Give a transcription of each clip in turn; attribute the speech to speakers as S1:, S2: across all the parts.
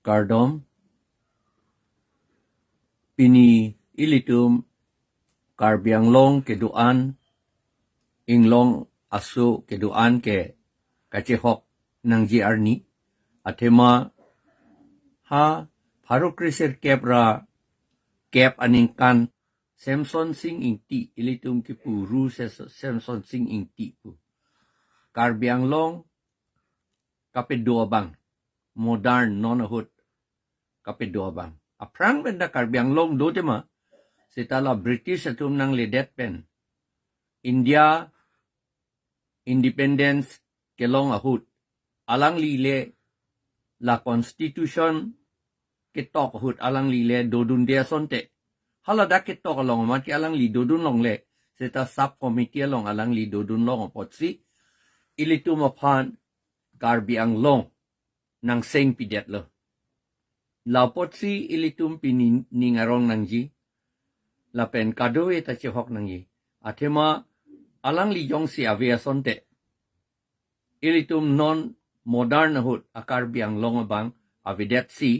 S1: Kardom Pini ilitum Karbiang long keduan Inglong asu keduan ke kachehok ng GR ni atema ha parokriser kebra kep aningkan Samson sing ingti ilitum kipu ru Samson sing ingti pu Karbiang long kapedua bang modern nonahut kapedua bang aprang benda Karbiang long do tema sitala British atum nang ledet pen India independence kelong ahut alang lile la constitution kitok ahut alang lile dodun dia sonte halada kitok along mat ki alang li dodun long le seta sub committee along alang li dodun long potsi ilitu mapan Karbiang long nang seng pidet lo la potsi ilitum piningarong nang ji la pen kadoe ta chehok nang ji atema alang li jong si avia sonte ilitum non modern hut Karbiang long bang avidet si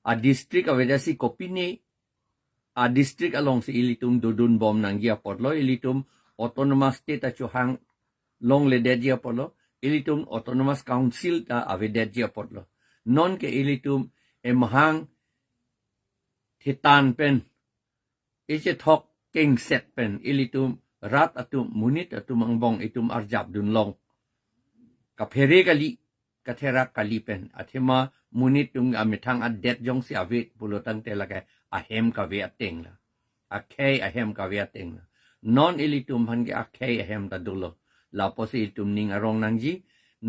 S1: a district avidet si kopini a district along si ilitum dodun bom nang gia potlo ilitum autonomous state chuhang long le dia potlo ilitum autonomous council ta avidet dia potlo non ke ilitum emhang thitan pen iche thok king set pen ilitum rat atum munit atum angbong itum arjab dun long kaphere kali kathera kali pen athema munit tung amithang adet jong si avit bulotang telaka ahem ka ve ateng la akhei ahem ka ve ateng la non ilitum hange akhei ahem ta dulo la posi tum ning arong nangji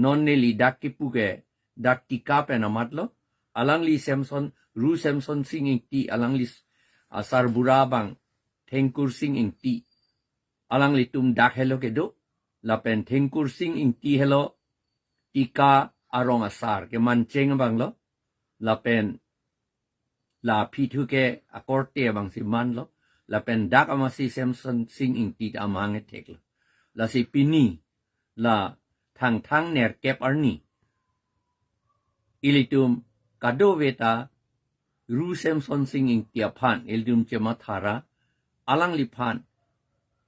S1: non neli dakipuge daktika pen amatlo alang li Samson ru Samson singing ti alang li asar burabang thengkur singing ti alang li tum dak hello kedo la pen thengkur singing ti hello tika arong asar ke mancheng banglo la pen la pithu ke akorte bang si manlo la pen dak amasi Samson singing ti amange teklo la si pini la thang ner kep arni ilitum kadoveta ru Samson singing ti aphan ilitum chema thara alang liphan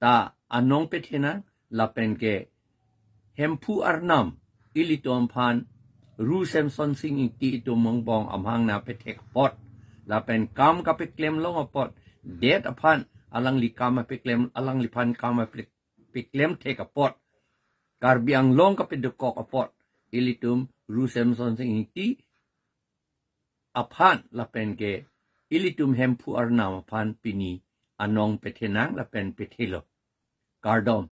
S1: ta anong pethena la pen ke hempu arnam ilitum phan ru Samson singing ti itum mongbong amhang na pethek pot la pen kam ka peklem long pot det aphan alang li kam peklem alang li phan kam peklem thek pot Karbiang long ka pedukok pot ilitum ru Samson singing ti aphan la pen ke ilitum hempu arnam aphan pini anong pethenang la pen pethilo Kardom